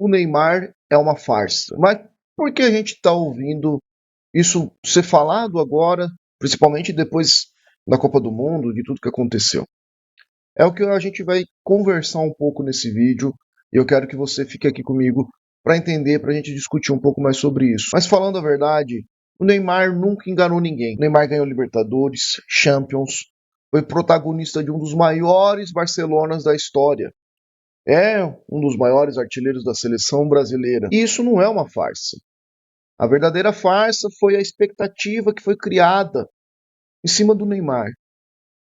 o Neymar é uma farsa. Mas por que a gente está ouvindo isso ser falado agora, principalmente depois da Copa do Mundo, de tudo que aconteceu? É o que a gente vai conversar um pouco nesse vídeo e eu quero que você fique aqui comigo para entender, para a gente discutir um pouco mais sobre isso. Mas falando a verdade, o Neymar nunca enganou ninguém. O Neymar ganhou Libertadores, Champions, foi protagonista de um dos maiores Barcelonas da história. É um dos maiores artilheiros da seleção brasileira. E isso não é uma farsa. A verdadeira farsa foi a expectativa que foi criada em cima do Neymar.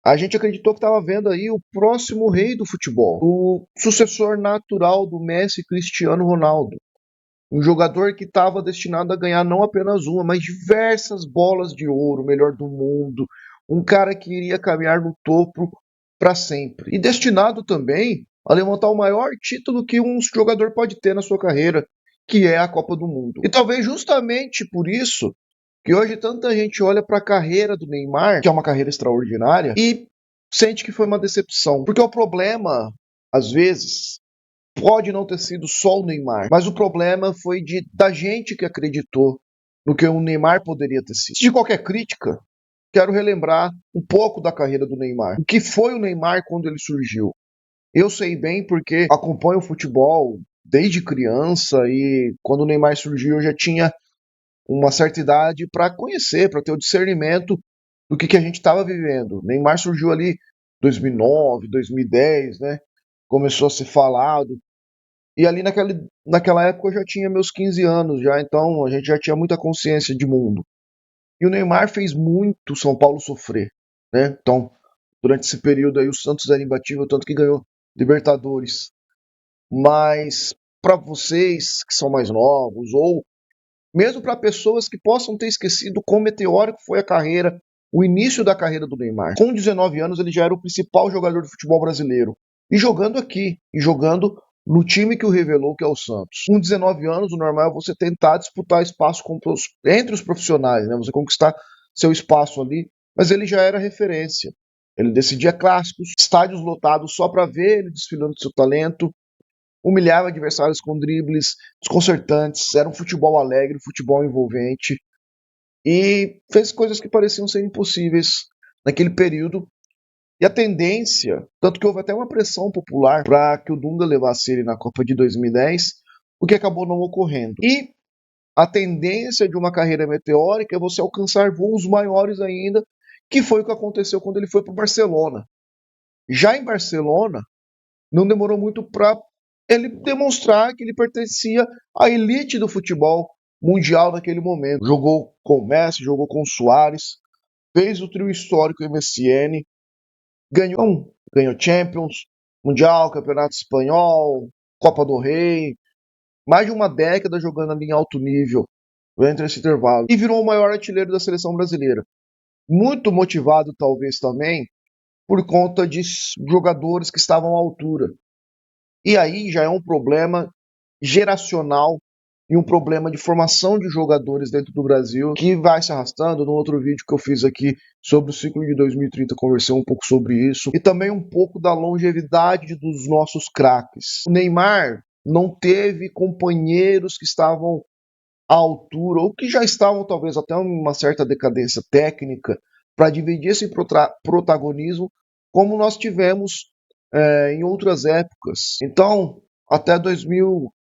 A gente acreditou que estava vendo aí o próximo rei do futebol, o sucessor natural do Messi, Cristiano Ronaldo. Um jogador que estava destinado a ganhar não apenas uma, mas diversas bolas de ouro, o melhor do mundo. Um cara que iria caminhar no topo para sempre. E destinado também a levantar o maior título que um jogador pode ter na sua carreira, que é a Copa do Mundo. E talvez justamente por isso que hoje tanta gente olha para a carreira do Neymar, que é uma carreira extraordinária, e sente que foi uma decepção. Porque o problema, às vezes, pode não ter sido só o Neymar, mas o problema foi da gente que acreditou no que o Neymar poderia ter sido. De qualquer crítica, quero relembrar um pouco da carreira do Neymar. O que foi o Neymar quando ele surgiu? Eu sei bem porque acompanho o futebol desde criança e quando o Neymar surgiu eu já tinha uma certa idade para conhecer, para ter o discernimento do que a gente estava vivendo. Neymar surgiu ali 2009, 2010, né? Começou a ser falado. E ali naquela época eu já tinha meus 15 anos já, então a gente já tinha muita consciência de mundo. E o Neymar fez muito São Paulo sofrer, né? Então, durante esse período aí o Santos era imbatível, tanto que ganhou Libertadores. Mas para vocês que são mais novos ou mesmo para pessoas que possam ter esquecido quão meteórico foi a carreira, o início da carreira do Neymar. Com 19 anos, ele já era o principal jogador do futebol brasileiro. E jogando aqui, e jogando no time que o revelou, que é o Santos. Com 19 anos, o normal é você tentar disputar espaço entre os profissionais, né? Você conquistar seu espaço ali. Mas ele já era referência. Ele decidia clássicos, estádios lotados só para ver ele desfilando seu talento. Humilhava adversários com dribles desconcertantes, era um futebol alegre, um futebol envolvente e fez coisas que pareciam ser impossíveis naquele período. E a tendência, tanto que houve até uma pressão popular para que o Dunga levasse ele na Copa de 2010, o que acabou não ocorrendo. E a tendência de uma carreira meteórica é você alcançar voos maiores ainda, que foi o que aconteceu quando ele foi para o Barcelona. Já em Barcelona, não demorou muito para ele demonstrar que ele pertencia à elite do futebol mundial naquele momento. Jogou com Messi, jogou com Suárez, fez o trio histórico MSN, ganhou Champions, Mundial, Campeonato Espanhol, Copa do Rei, mais de uma década jogando ali em alto nível entre esse intervalo e virou o maior artilheiro da seleção brasileira. Muito motivado talvez também por conta de jogadores que estavam à altura. E aí já é um problema geracional e um problema de formação de jogadores dentro do Brasil que vai se arrastando. No outro vídeo que eu fiz aqui sobre o ciclo de 2030, conversei um pouco sobre isso. E também um pouco da longevidade dos nossos craques. O Neymar não teve companheiros que estavam à altura, ou que já estavam talvez até uma certa decadência técnica, para dividir esse protagonismo como nós tivemos em outras épocas. Então, até 2000,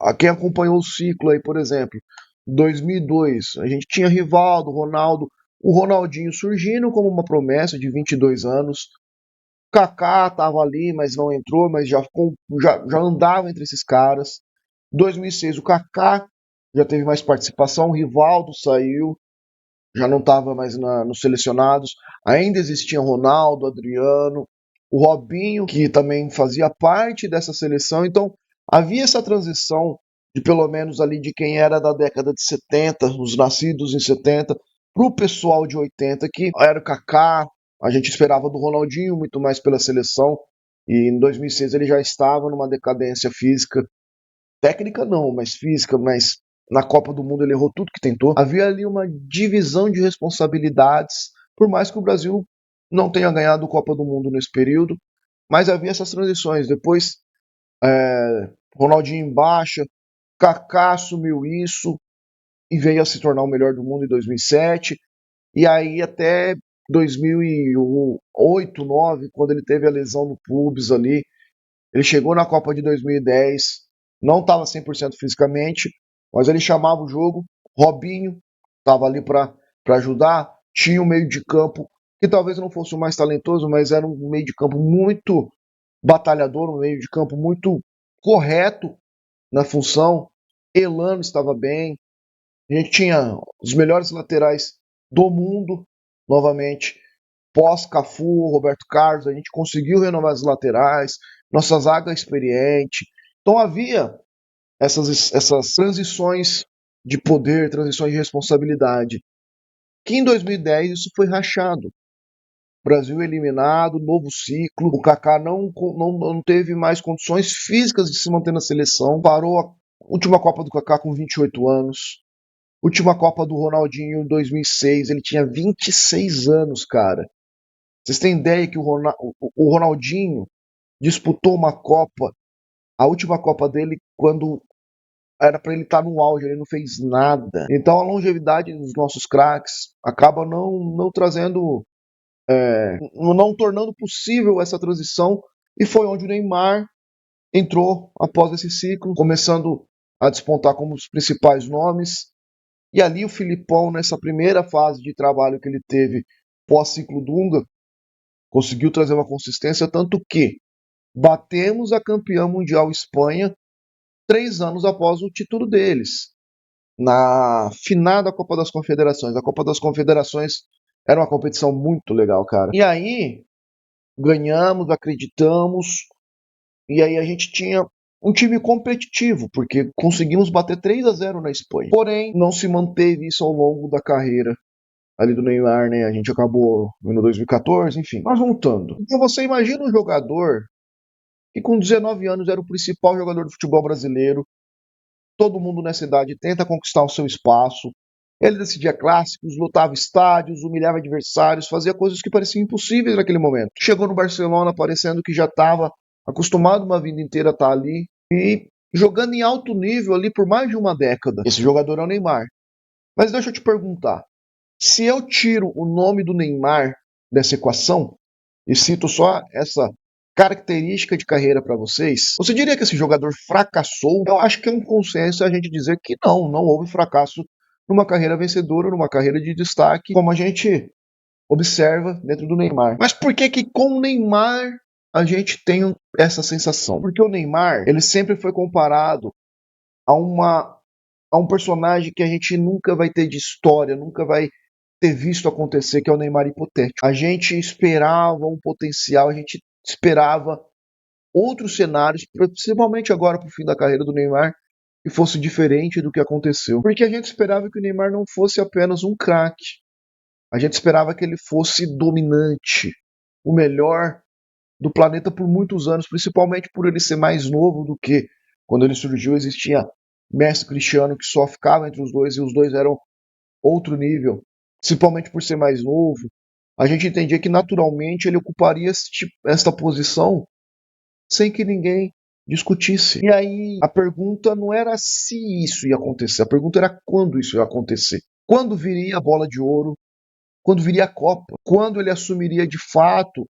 a quem acompanhou o ciclo aí, por exemplo, 2002, a gente tinha Rivaldo, Ronaldo, o Ronaldinho surgindo como uma promessa de 22 anos, Kaká estava ali, mas não entrou, mas já andava entre esses caras. 2006, o Kaká já teve mais participação, o Rivaldo saiu, já não estava mais nos selecionados, ainda existia Ronaldo, Adriano, o Robinho, que também fazia parte dessa seleção, então havia essa transição de pelo menos ali de quem era da década de 70, os nascidos em 70, para o pessoal de 80, que era o Kaká, a gente esperava do Ronaldinho muito mais pela seleção, e em 2006 ele já estava numa decadência física, técnica não, mas física, mas na Copa do Mundo ele errou tudo que tentou. Havia ali uma divisão de responsabilidades, por mais que o Brasil não tenha ganhado a Copa do Mundo nesse período, mas havia essas transições. Depois Ronaldinho em baixa, Kaká assumiu isso e veio a se tornar o melhor do mundo em 2007. E aí até 2008, 2009, quando ele teve a lesão no pubis ali, ele chegou na Copa de 2010, não estava 100% fisicamente, mas ele chamava o jogo. Robinho estava ali para ajudar. Tinha um meio de campo que talvez não fosse o mais talentoso, mas era um meio de campo muito batalhador, um meio de campo muito correto na função. Elano estava bem. A gente tinha os melhores laterais do mundo, novamente. Pós-Cafu, Roberto Carlos, a gente conseguiu renovar as laterais, nossa zaga é experiente. Então havia essas transições de poder, transições de responsabilidade. Que em 2010 isso foi rachado. Brasil eliminado, novo ciclo. O Kaká não teve mais condições físicas de se manter na seleção. Parou a última Copa do Kaká com 28 anos. Última Copa do Ronaldinho em 2006. Ele tinha 26 anos, cara. Vocês têm ideia que o Ronaldinho disputou uma Copa, a última Copa dele, quando era para ele estar no auge, ele não fez nada. Então a longevidade dos nossos craques acaba não trazendo, não tornando possível essa transição. E foi onde o Neymar entrou após esse ciclo, começando a despontar como os principais nomes. E ali o Filipão, nessa primeira fase de trabalho que ele teve pós-ciclo Dunga, conseguiu trazer uma consistência, tanto que batemos a campeã mundial Espanha 3 anos após o título deles, na final da Copa das Confederações. A Copa das Confederações era uma competição muito legal, cara. E aí, ganhamos, acreditamos, e aí a gente tinha um time competitivo, porque conseguimos bater 3-0 na Espanha. Porém, não se manteve isso ao longo da carreira ali do Neymar, né? A gente acabou no 2014, enfim. Mas voltando. Então você imagina um jogador que com 19 anos era o principal jogador do futebol brasileiro. Todo mundo nessa idade tenta conquistar o seu espaço. Ele decidia clássicos, lotava estádios, humilhava adversários, fazia coisas que pareciam impossíveis naquele momento. Chegou no Barcelona parecendo que já estava acostumado uma vida inteira a estar ali e jogando em alto nível ali por mais de uma década. Esse jogador é o Neymar. Mas deixa eu te perguntar, se eu tiro o nome do Neymar dessa equação e cito só essa característica de carreira para vocês, você diria que esse jogador fracassou? Eu acho que é um consenso a gente dizer que não houve fracasso numa carreira vencedora, numa carreira de destaque, como a gente observa dentro do Neymar. Mas por que que com o Neymar a gente tem essa sensação? Porque o Neymar, ele sempre foi comparado a um personagem que a gente nunca vai ter de história, nunca vai ter visto acontecer, que é o Neymar hipotético. A gente esperava um potencial, a gente esperava outros cenários, principalmente agora para o fim da carreira do Neymar, que fosse diferente do que aconteceu. Porque a gente esperava que o Neymar não fosse apenas um craque. A gente esperava que ele fosse dominante, o melhor do planeta por muitos anos, principalmente por ele ser mais novo do que quando ele surgiu existia Messi e Cristiano, que só ficava entre os dois e os dois eram outro nível, principalmente por ser mais novo. A gente entendia que naturalmente ele ocuparia esta posição sem que ninguém discutisse. E aí a pergunta não era se isso ia acontecer, a pergunta era quando isso ia acontecer. Quando viria a bola de ouro? Quando viria a Copa? Quando ele assumiria de fato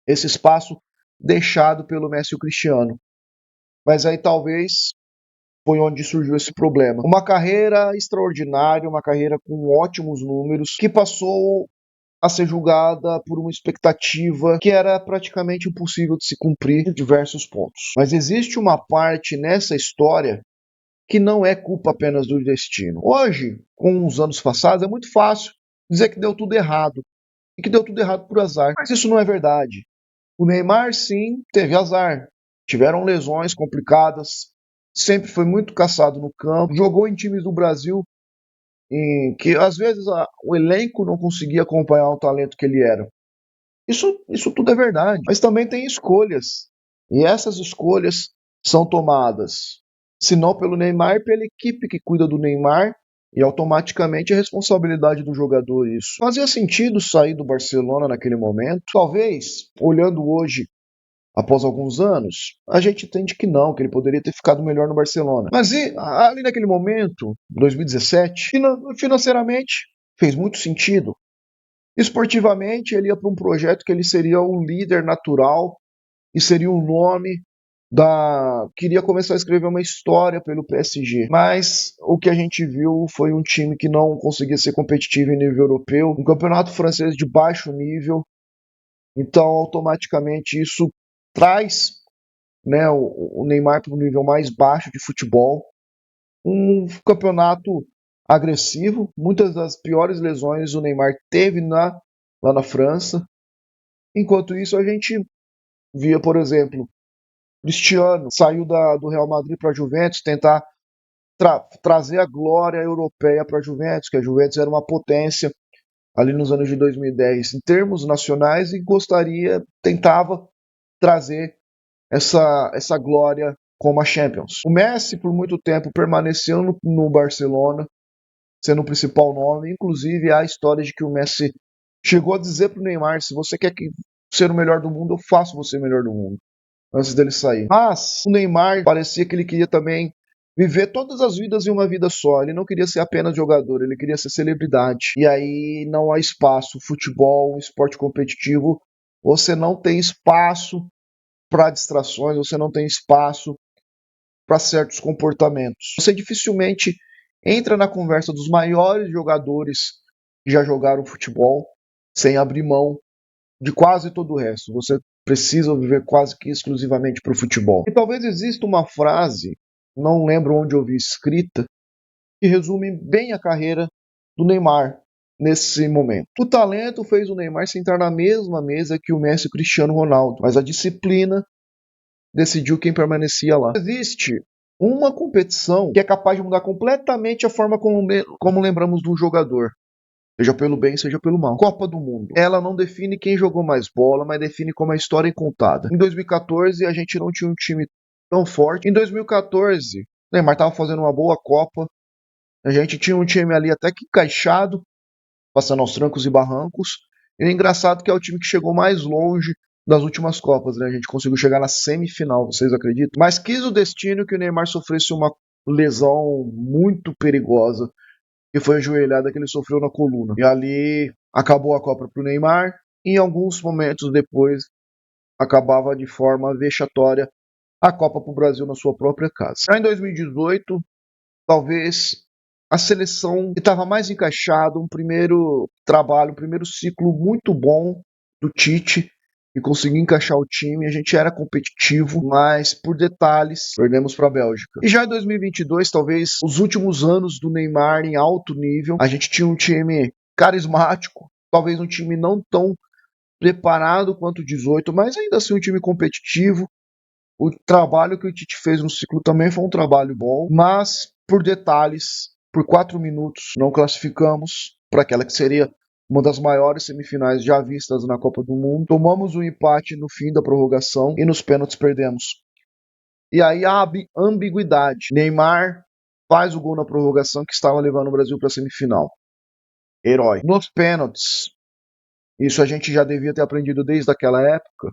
esse espaço deixado pelo Messi e o Cristiano? Mas aí talvez foi onde surgiu esse problema. Uma carreira extraordinária, uma carreira com ótimos números, que passou a ser julgada por uma expectativa que era praticamente impossível de se cumprir em diversos pontos. Mas existe uma parte nessa história que não é culpa apenas do destino. Hoje, com os anos passados, é muito fácil dizer que deu tudo errado, e que deu tudo errado por azar. Mas isso não é verdade. O Neymar, sim, teve azar. Tiveram lesões complicadas, sempre foi muito caçado no campo, jogou em times do Brasil em que às vezes o elenco não conseguia acompanhar o talento que ele era. Isso tudo é verdade, mas também tem escolhas. E essas escolhas são tomadas, se não pelo Neymar, pela equipe que cuida do Neymar, e automaticamente é responsabilidade do jogador isso. Fazia sentido sair do Barcelona naquele momento? Talvez, olhando hoje após alguns anos, a gente entende que não, que ele poderia ter ficado melhor no Barcelona. Mas ali naquele momento, 2017, financeiramente fez muito sentido. Esportivamente, ele ia para um projeto que ele seria um líder natural e seria um nome queria começar a escrever uma história pelo PSG, mas o que a gente viu foi um time que não conseguia ser competitivo em nível europeu, um campeonato francês de baixo nível, então automaticamente isso traz, né, o Neymar para um nível mais baixo de futebol, um campeonato agressivo, muitas das piores lesões o Neymar teve lá na França, enquanto isso a gente via, por exemplo, Cristiano saiu do Real Madrid para a Juventus, tentar trazer a glória europeia para a Juventus, que a Juventus era uma potência ali nos anos de 2010 em termos nacionais e tentava trazer essa glória como a Champions. O Messi, por muito tempo, permaneceu no Barcelona, sendo o principal nome. Inclusive, há a história de que o Messi chegou a dizer para o Neymar: se você quer ser o melhor do mundo, eu faço você o melhor do mundo, antes dele sair. Mas o Neymar parecia que ele queria também viver todas as vidas em uma vida só. Ele não queria ser apenas jogador, ele queria ser celebridade. E aí não há espaço. Futebol, um esporte competitivo, você não tem espaço para distrações, você não tem espaço para certos comportamentos. Você dificilmente entra na conversa dos maiores jogadores que já jogaram futebol sem abrir mão de quase todo o resto. Você precisa viver quase que exclusivamente para o futebol. E talvez exista uma frase, não lembro onde eu vi escrita, que resume bem a carreira do Neymar nesse momento. O talento fez o Neymar sentar na mesma mesa que o Messi e o Cristiano Ronaldo, mas a disciplina decidiu quem permanecia lá. Existe uma competição que é capaz de mudar completamente a forma como lembramos de um jogador. Seja pelo bem, seja pelo mal. Copa do Mundo. Ela não define quem jogou mais bola, mas define como a história é contada. Em 2014, a gente não tinha um time tão forte. Em 2014, o Neymar estava fazendo uma boa Copa. A gente tinha um time ali até que encaixado, passando aos trancos e barrancos. E é engraçado que é o time que chegou mais longe das últimas Copas, né? A gente conseguiu chegar na semifinal, vocês acreditam? Mas quis o destino que o Neymar sofresse uma lesão muito perigosa, que foi a joelhada que ele sofreu na coluna. E ali acabou a Copa para o Neymar, e em alguns momentos depois acabava de forma vexatória a Copa para o Brasil na sua própria casa. Já em 2018, talvez a seleção estava mais encaixada, um primeiro trabalho, um primeiro ciclo muito bom do Tite, e conseguiu encaixar o time. A gente era competitivo, mas por detalhes perdemos para a Bélgica. E já em 2022, talvez os últimos anos do Neymar em alto nível, a gente tinha um time carismático, talvez um time não tão preparado quanto o 18, mas ainda assim um time competitivo. O trabalho que o Tite fez no ciclo também foi um trabalho bom, mas por detalhes, por 4 minutos, não classificamos para aquela que seria uma das maiores semifinais já vistas na Copa do Mundo. Tomamos um empate no fim da prorrogação e nos pênaltis perdemos. E aí a ambiguidade. Neymar faz o gol na prorrogação que estava levando o Brasil para a semifinal. Herói. Nos pênaltis, isso a gente já devia ter aprendido desde aquela época.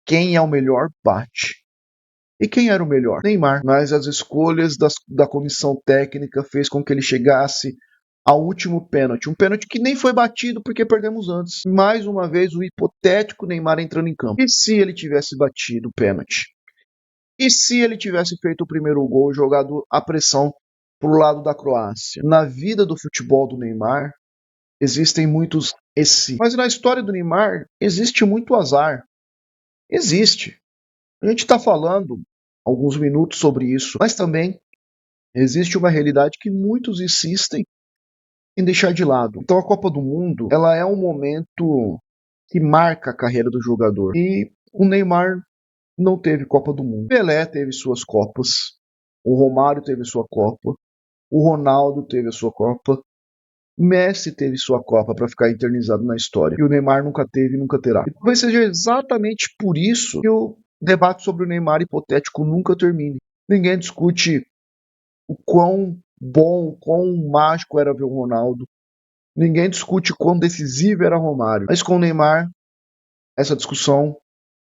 Quem é o melhor bate. E quem era o melhor? Neymar. Mas as escolhas da comissão técnica fez com que ele chegasse ao último pênalti. Um pênalti que nem foi batido porque perdemos antes. Mais uma vez, o hipotético Neymar entrando em campo. E se ele tivesse batido o pênalti? E se ele tivesse feito o primeiro gol, jogado a pressão pro lado da Croácia? Na vida do futebol do Neymar, existem muitos esse. Mas na história do Neymar, existe muito azar. Existe. A gente está falando alguns minutos sobre isso, mas também existe uma realidade que muitos insistem em deixar de lado. Então a Copa do Mundo, ela é um momento que marca a carreira do jogador. E o Neymar não teve Copa do Mundo. Pelé teve suas Copas, o Romário teve sua Copa, o Ronaldo teve a sua Copa, Messi teve sua Copa para ficar eternizado na história. E o Neymar nunca teve e nunca terá. E talvez seja exatamente por isso que o debate sobre o Neymar hipotético nunca termine. Ninguém discute o quão bom, o quão mágico era ver o Ronaldo. Ninguém discute quão decisivo era Romário. Mas com o Neymar, essa discussão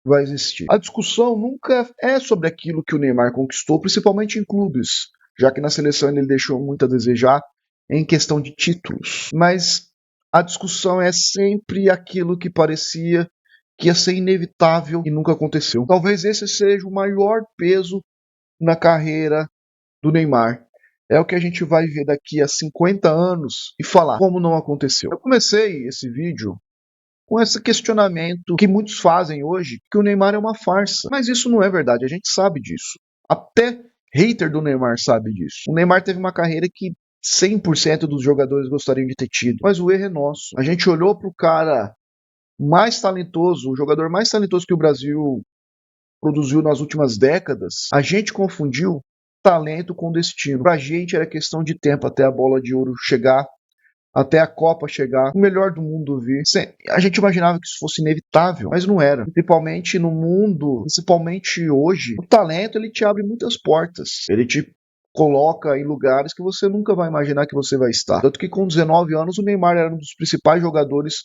vai existir. A discussão nunca é sobre aquilo que o Neymar conquistou, principalmente em clubes, já que na seleção ele deixou muito a desejar em questão de títulos. Mas a discussão é sempre aquilo que parecia que ia ser inevitável e nunca aconteceu. Talvez esse seja o maior peso na carreira do Neymar. É o que a gente vai ver daqui a 50 anos e falar como não aconteceu. Eu comecei esse vídeo com esse questionamento que muitos fazem hoje, que o Neymar é uma farsa. Mas isso não é verdade, a gente sabe disso. Até hater do Neymar sabe disso. O Neymar teve uma carreira que 100% dos jogadores gostariam de ter tido. Mas o erro é nosso. A gente olhou para o cara mais talentoso, o jogador mais talentoso que o Brasil produziu nas últimas décadas. A gente confundiu talento com destino. Pra gente era questão de tempo até a bola de ouro chegar, até a Copa chegar, o melhor do mundo vir. A gente imaginava que isso fosse inevitável, mas não era. Principalmente no mundo, principalmente hoje, o talento ele te abre muitas portas. Ele te coloca em lugares que você nunca vai imaginar que você vai estar. Tanto que com 19 anos o Neymar era um dos principais jogadores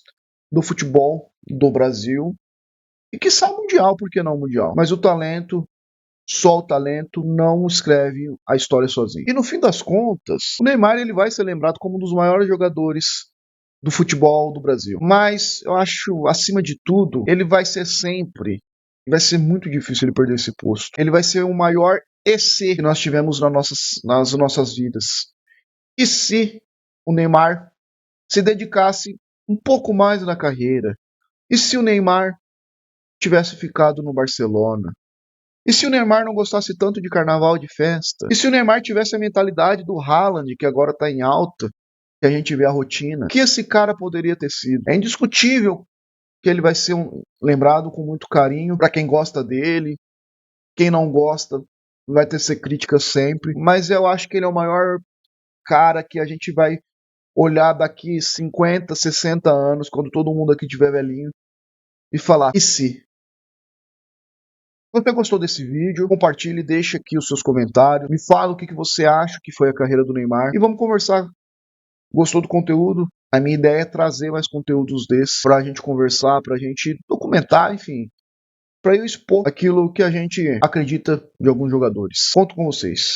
do futebol do Brasil e quiçá mundial, por que não mundial? Mas o talento, só o talento não escreve a história sozinho. E no fim das contas, o Neymar ele vai ser lembrado como um dos maiores jogadores do futebol do Brasil. Mas eu acho, acima de tudo, ele vai ser sempre, vai ser muito difícil ele perder esse posto. Ele vai ser o maior EC que nós tivemos nas nossas vidas. E se o Neymar se dedicasse um pouco mais na carreira? E se o Neymar tivesse ficado no Barcelona? E se o Neymar não gostasse tanto de carnaval, de festa? E se o Neymar tivesse a mentalidade do Haaland, que agora está em alta, que a gente vê a rotina? O que esse cara poderia ter sido? É indiscutível que ele vai ser lembrado com muito carinho para quem gosta dele. Quem não gosta vai ter ser crítica sempre. Mas eu acho que ele é o maior cara que a gente vai olhar daqui 50, 60 anos, quando todo mundo aqui tiver velhinho, e falar, e se? Se você gostou desse vídeo, compartilhe, deixe aqui os seus comentários, me fala o que você acha que foi a carreira do Neymar e vamos conversar. Gostou do conteúdo? A minha ideia é trazer mais conteúdos desses pra gente conversar, pra gente documentar, enfim, pra eu expor aquilo que a gente acredita de alguns jogadores. Conto com vocês.